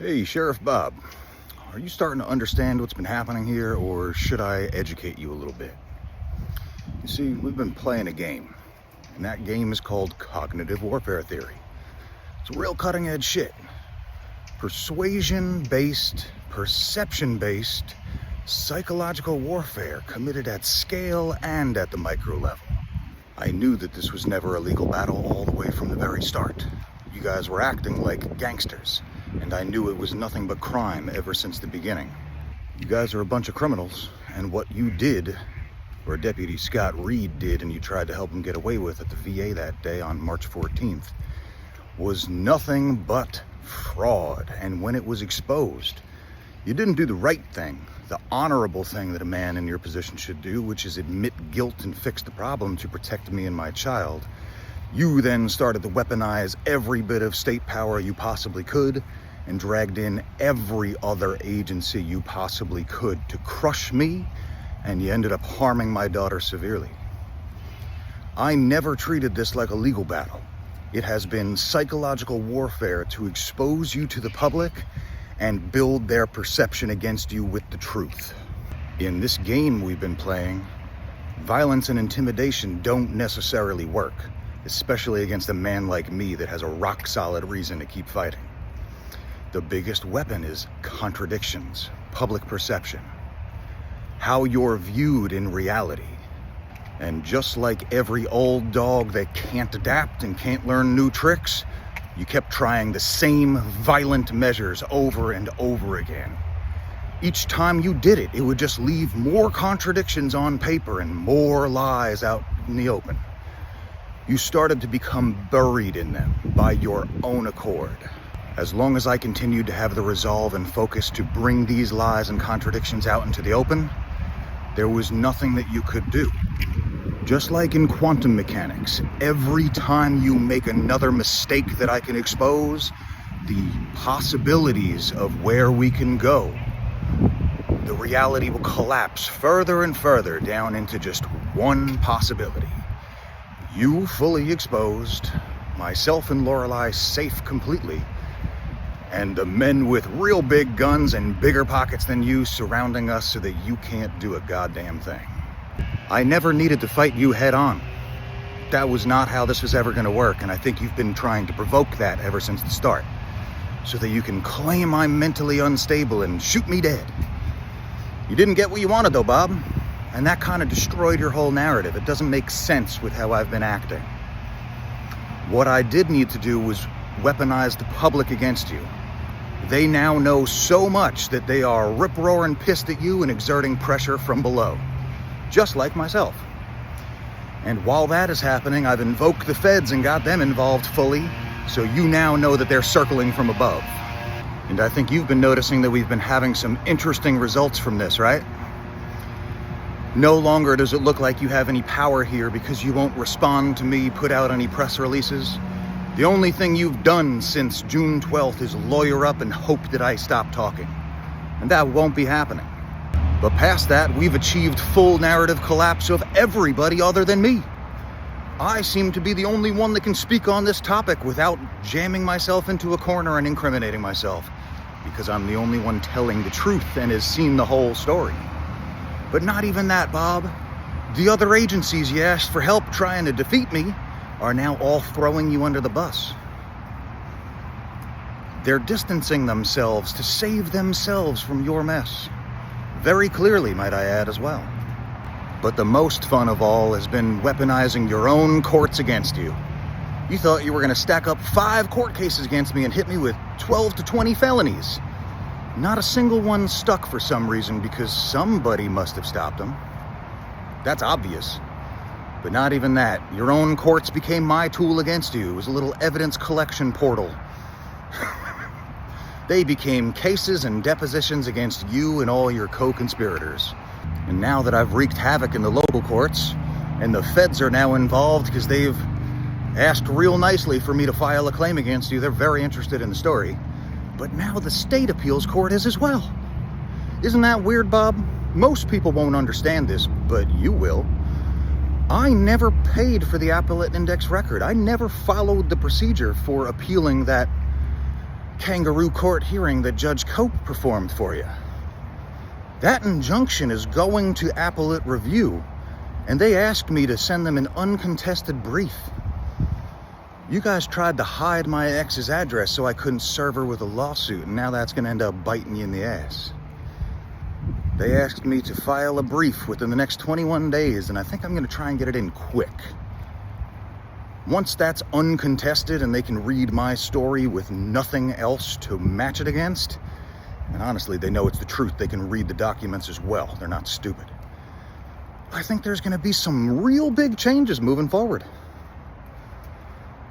Hey, Sheriff Bob, are you starting to understand what's been happening here, or should I educate you a little bit? You see, we've been playing a game, and that game is called cognitive warfare theory. It's real cutting-edge shit. Persuasion-based, perception-based, psychological warfare committed at scale and at the micro level. I knew that this was never a legal battle all the way from the very start. You guys were acting like gangsters, and I knew it was nothing but crime ever since the beginning. You guys are a bunch of criminals, and what you did, or Deputy Scott Reed did, and you tried to help him get away with at the VA that day on March 14th, was nothing but fraud. And when it was exposed, you didn't do the right thing, the honorable thing that a man in your position should do, which is admit guilt and fix the problem to protect me and my child. You then started to weaponize every bit of state power you possibly could and dragged in every other agency you possibly could to crush me, and you ended up harming my daughter severely. I never treated this like a legal battle. It has been psychological warfare to expose you to the public and build their perception against you with the truth. In this game we've been playing, violence and intimidation don't necessarily work, especially against a man like me that has a rock-solid reason to keep fighting. The biggest weapon is contradictions, public perception, how you're viewed in reality. And just like every old dog that can't adapt and can't learn new tricks, you kept trying the same violent measures over and over again. Each time you did it, it would just leave more contradictions on paper and more lies out in the open. You started to become buried in them by your own accord. As long as I continued to have the resolve and focus to bring these lies and contradictions out into the open, there was nothing that you could do. Just like in quantum mechanics, every time you make another mistake that I can expose, the possibilities of where we can go, the reality will collapse further and further down into just one possibility. You fully exposed, myself and Lorelei safe completely, and the men with real big guns and bigger pockets than you surrounding us so that you can't do a goddamn thing. I never needed to fight you head on. That was not how this was ever going to work, and I think you've been trying to provoke that ever since the start, so that you can claim I'm mentally unstable and shoot me dead. You didn't get what you wanted though, Bob. And that kind of destroyed your whole narrative. It doesn't make sense with how I've been acting. What I did need to do was weaponize the public against you. They now know so much that they are rip-roaring pissed at you and exerting pressure from below. Just like myself. And while that is happening, I've invoked the feds and got them involved fully, so you now know that they're circling from above. And I think you've been noticing that we've been having some interesting results from this, right? No longer does it look like you have any power here because you won't respond to me, put out any press releases. The only thing you've done since June 12th is lawyer up and hope that I stop talking. And that won't be happening. But past that, we've achieved full narrative collapse of everybody other than me. I seem to be the only one that can speak on this topic without jamming myself into a corner and incriminating myself, because I'm the only one telling the truth and has seen the whole story. But not even that, Bob. The other agencies you asked for help trying to defeat me are now all throwing you under the bus. They're distancing themselves to save themselves from your mess. Very clearly, might I add, as well. But the most fun of all has been weaponizing your own courts against you. You thought you were going to stack up 5 court cases against me and hit me with 12 to 20 felonies. Not a single one stuck for some reason, because somebody must have stopped them. That's obvious. But not even that. Your own courts became my tool against you. It was a little evidence collection portal. They became cases and depositions against you and all your co-conspirators. And now that I've wreaked havoc in the local courts, and the feds are now involved because they've asked real nicely for me to file a claim against you, they're very interested in the story. But now the state appeals court is as well. Isn't that weird, Bob? Most people won't understand this, but you will. I never paid for the appellate index record. I never followed the procedure for appealing that kangaroo court hearing that Judge Cope performed for you. That injunction is going to appellate review, and they asked me to send them an uncontested brief. You guys tried to hide my ex's address so I couldn't serve her with a lawsuit, and now that's going to end up biting you in the ass. They asked me to file a brief within the next 21 days, and I think I'm going to try and get it in quick. Once that's uncontested and they can read my story with nothing else to match it against, and honestly, they know it's the truth, they can read the documents as well. They're not stupid. I think there's going to be some real big changes moving forward.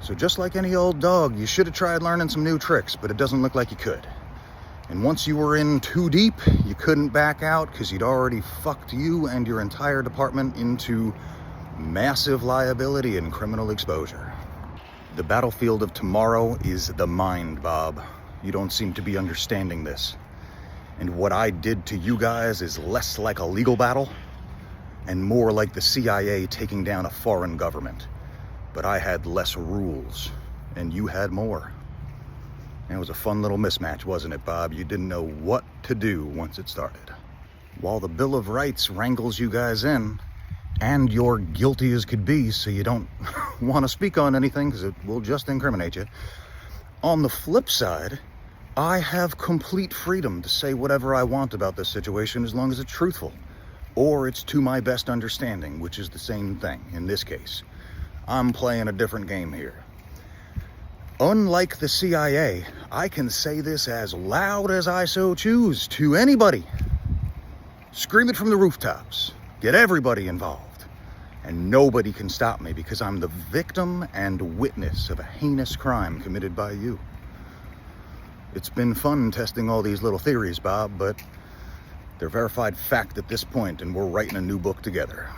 So just like any old dog, you should have tried learning some new tricks, but it doesn't look like you could. And once you were in too deep, you couldn't back out because you'd already fucked you and your entire department into massive liability and criminal exposure. The battlefield of tomorrow is the mind, Bob. You don't seem to be understanding this. And what I did to you guys is less like a legal battle and more like the CIA taking down a foreign government. But I had less rules, and you had more. And it was a fun little mismatch, wasn't it, Bob? You didn't know what to do once it started. While the Bill of Rights wrangles you guys in, and you're guilty as could be, so you don't want to speak on anything because it will just incriminate you. On the flip side, I have complete freedom to say whatever I want about this situation as long as it's truthful, or it's to my best understanding, which is the same thing in this case. I'm playing a different game here. Unlike the CIA, I can say this as loud as I so choose to anybody. Scream it from the rooftops. Get everybody involved. And nobody can stop me because I'm the victim and witness of a heinous crime committed by you. It's been fun testing all these little theories, Bob, but they're verified fact at this point, and we're writing a new book together.